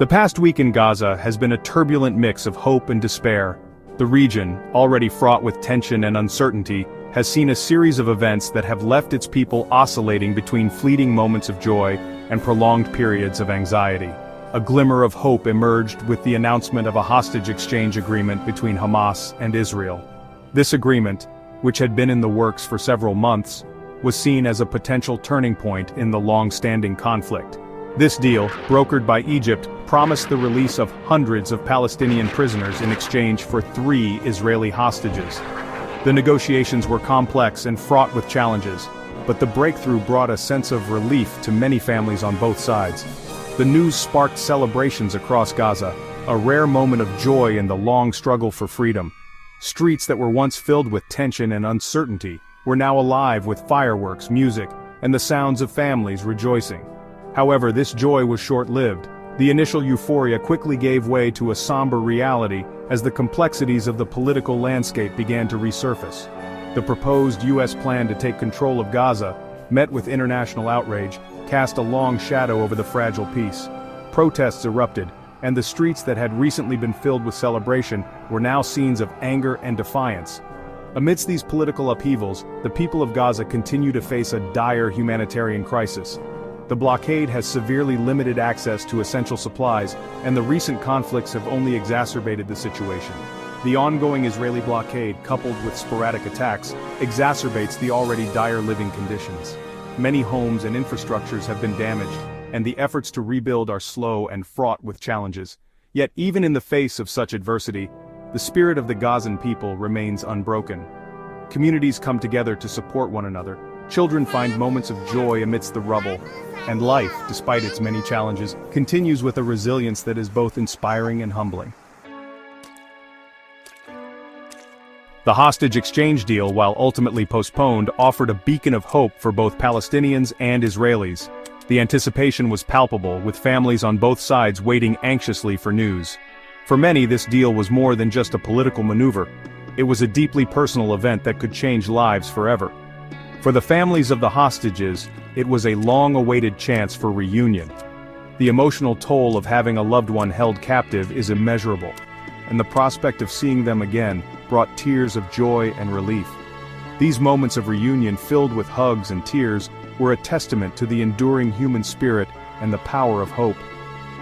The past week in Gaza has been a turbulent mix of hope and despair. The region, already fraught with tension and uncertainty, has seen a series of events that have left its people oscillating between fleeting moments of joy and prolonged periods of anxiety. A glimmer of hope emerged with the announcement of a hostage exchange agreement between Hamas and Israel. This agreement, which had been in the works for several months, was seen as a potential turning point in the long-standing conflict. This deal, brokered by Egypt, promised the release of hundreds of Palestinian prisoners in exchange for 3 Israeli hostages. The negotiations were complex and fraught with challenges, but the breakthrough brought a sense of relief to many families on both sides. The news sparked celebrations across Gaza, a rare moment of joy in the long struggle for freedom. Streets that were once filled with tension and uncertainty were now alive with fireworks, music, and the sounds of families rejoicing. However, this joy was short-lived. The initial euphoria quickly gave way to a somber reality as the complexities of the political landscape began to resurface. The proposed U.S. plan to take control of Gaza, met with international outrage, cast a long shadow over the fragile peace. Protests erupted, and the streets that had recently been filled with celebration were now scenes of anger and defiance. Amidst these political upheavals, the people of Gaza continue to face a dire humanitarian crisis. The blockade has severely limited access to essential supplies, and the recent conflicts have only exacerbated the situation. The ongoing Israeli blockade, coupled with sporadic attacks, exacerbates the already dire living conditions. Many homes and infrastructures have been damaged, and the efforts to rebuild are slow and fraught with challenges. Yet even in the face of such adversity, the spirit of the Gazan people remains unbroken. Communities come together to support one another. Children find moments of joy amidst the rubble, and life, despite its many challenges, continues with a resilience that is both inspiring and humbling. The hostage exchange deal, while ultimately postponed, offered a beacon of hope for both Palestinians and Israelis. The anticipation was palpable, with families on both sides waiting anxiously for news. For many, this deal was more than just a political maneuver. It was a deeply personal event that could change lives forever. For the families of the hostages, it was a long-awaited chance for reunion. The emotional toll of having a loved one held captive is immeasurable, and the prospect of seeing them again brought tears of joy and relief. These moments of reunion, filled with hugs and tears, were a testament to the enduring human spirit and the power of hope.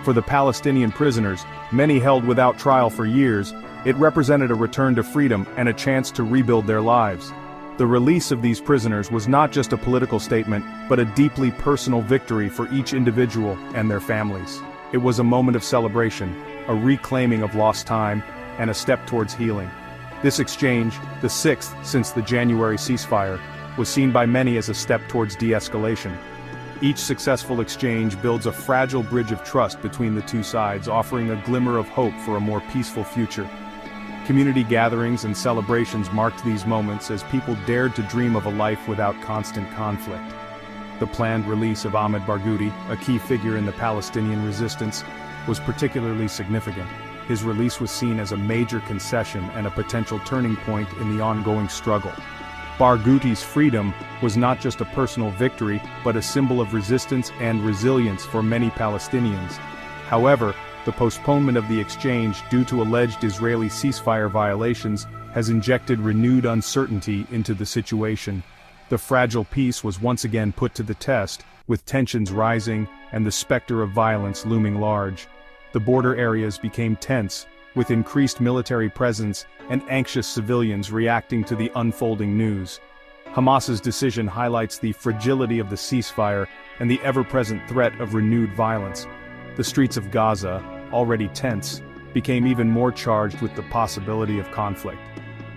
For the Palestinian prisoners, many held without trial for years, it represented a return to freedom and a chance to rebuild their lives. The release of these prisoners was not just a political statement, but a deeply personal victory for each individual and their families. It was a moment of celebration, a reclaiming of lost time, and a step towards healing. This exchange, the 6th since the January ceasefire, was seen by many as a step towards de-escalation. Each successful exchange builds a fragile bridge of trust between the two sides, offering a glimmer of hope for a more peaceful future. Community gatherings and celebrations marked these moments as people dared to dream of a life without constant conflict. The planned release of Ahmed Barghouti, a key figure in the Palestinian resistance, was particularly significant. His release was seen as a major concession and a potential turning point in the ongoing struggle. Barghouti's freedom was not just a personal victory, but a symbol of resistance and resilience for many Palestinians. However, the postponement of the exchange due to alleged Israeli ceasefire violations has injected renewed uncertainty into the situation. The fragile peace was once again put to the test, with tensions rising and the specter of violence looming large. The border areas became tense, with increased military presence and anxious civilians reacting to the unfolding news. Hamas's decision highlights the fragility of the ceasefire and the ever-present threat of renewed violence. The streets of Gaza, already tense, became even more charged with the possibility of conflict.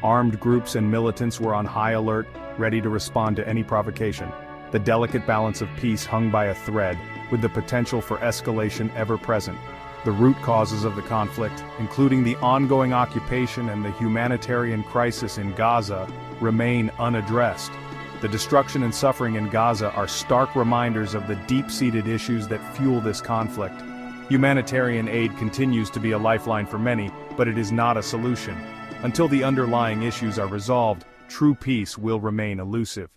Armed groups and militants were on high alert, ready to respond to any provocation. The delicate balance of peace hung by a thread, with the potential for escalation ever present. The root causes of the conflict, including the ongoing occupation and the humanitarian crisis in Gaza, remain unaddressed. The destruction and suffering in Gaza are stark reminders of the deep-seated issues that fuel this conflict. Humanitarian aid continues to be a lifeline for many, but it is not a solution. Until the underlying issues are resolved, true peace will remain elusive.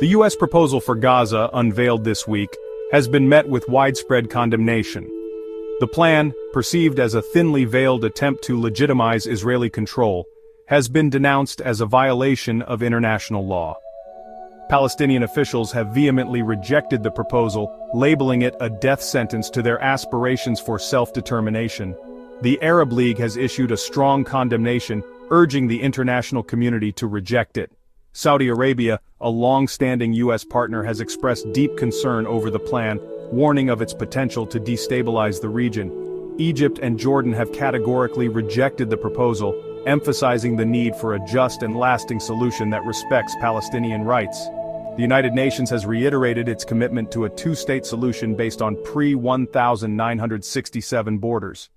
The U.S. proposal for Gaza, unveiled this week, has been met with widespread condemnation. The plan, perceived as a thinly veiled attempt to legitimize Israeli control, has been denounced as a violation of international law. Palestinian officials have vehemently rejected the proposal, labeling it a death sentence to their aspirations for self-determination. The Arab League has issued a strong condemnation, urging the international community to reject it. Saudi Arabia, a long-standing U.S. partner, has expressed deep concern over the plan, warning of its potential to destabilize the region. Egypt and Jordan have categorically rejected the proposal, emphasizing the need for a just and lasting solution that respects Palestinian rights. The United Nations has reiterated its commitment to a two-state solution based on pre-1967 borders.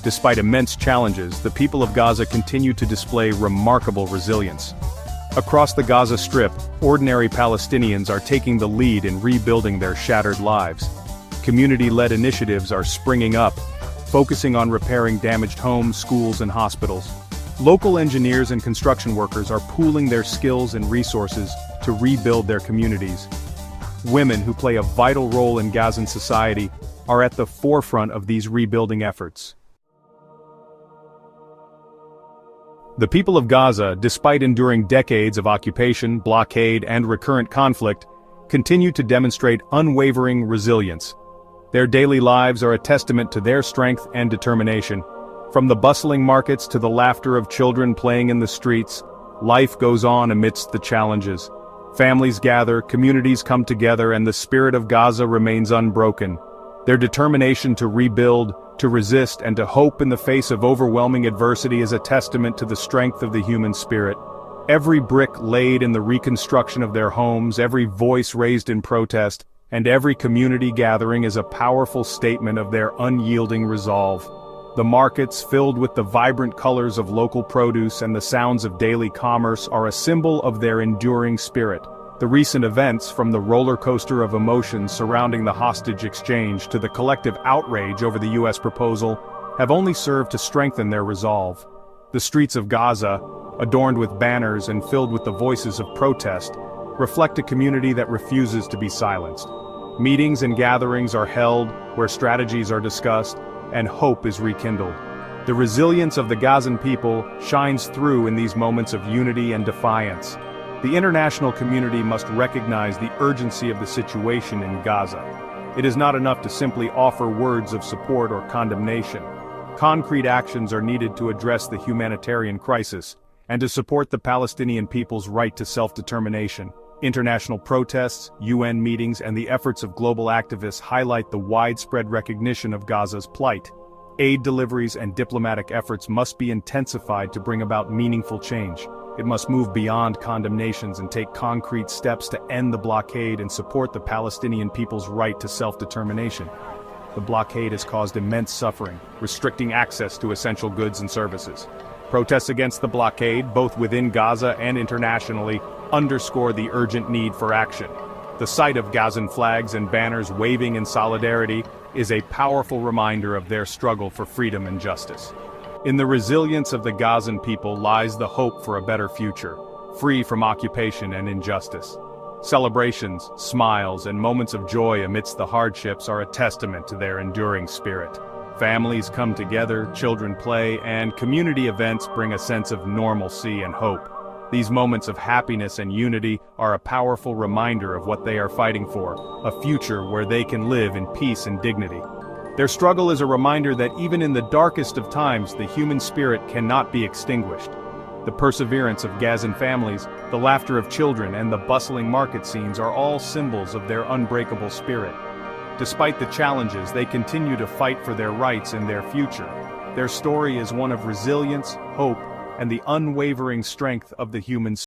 Despite immense challenges, the people of Gaza continue to display remarkable resilience. Across the Gaza Strip, ordinary Palestinians are taking the lead in rebuilding their shattered lives. Community-led initiatives are springing up, focusing on repairing damaged homes, schools, and hospitals. Local engineers and construction workers are pooling their skills and resources to rebuild their communities. Women, who play a vital role in Gazan society, are at the forefront of these rebuilding efforts. The people of Gaza, despite enduring decades of occupation, blockade, and recurrent conflict, continue to demonstrate unwavering resilience. Their daily lives are a testament to their strength and determination. From the bustling markets to the laughter of children playing in the streets, life goes on amidst the challenges. Families gather, communities come together, and the spirit of Gaza remains unbroken. Their determination to rebuild, to resist, and to hope in the face of overwhelming adversity is a testament to the strength of the human spirit. Every brick laid in the reconstruction of their homes, every voice raised in protest, and every community gathering is a powerful statement of their unyielding resolve. The markets, filled with the vibrant colors of local produce and the sounds of daily commerce, are a symbol of their enduring spirit. The recent events, from the roller coaster of emotions surrounding the hostage exchange to the collective outrage over the U.S. proposal, have only served to strengthen their resolve. The streets of Gaza, adorned with banners and filled with the voices of protest, reflect a community that refuses to be silenced. Meetings and gatherings are held where strategies are discussed and hope is rekindled. The resilience of the Gazan people shines through in these moments of unity and defiance. The international community must recognize the urgency of the situation in Gaza. It is not enough to simply offer words of support or condemnation. Concrete actions are needed to address the humanitarian crisis and to support the Palestinian people's right to self-determination. International protests, UN meetings, and the efforts of global activists highlight the widespread recognition of Gaza's plight. Aid deliveries and diplomatic efforts must be intensified to bring about meaningful change. It must move beyond condemnations and take concrete steps to end the blockade and support the Palestinian people's right to self-determination. The blockade has caused immense suffering, restricting access to essential goods and services. Protests against the blockade, both within Gaza and internationally, underscore the urgent need for action. The sight of Gazan flags and banners waving in solidarity is a powerful reminder of their struggle for freedom and justice. In the resilience of the Gazan people lies the hope for a better future, free from occupation and injustice. Celebrations, smiles, and moments of joy amidst the hardships are a testament to their enduring spirit. Families come together, children play, and community events bring a sense of normalcy and hope. These moments of happiness and unity are a powerful reminder of what they are fighting for, a future where they can live in peace and dignity. Their struggle is a reminder that even in the darkest of times, the human spirit cannot be extinguished. The perseverance of Gazan families, the laughter of children, and the bustling market scenes are all symbols of their unbreakable spirit. Despite the challenges, they continue to fight for their rights and their future. Their story is one of resilience, hope, and the unwavering strength of the human spirit.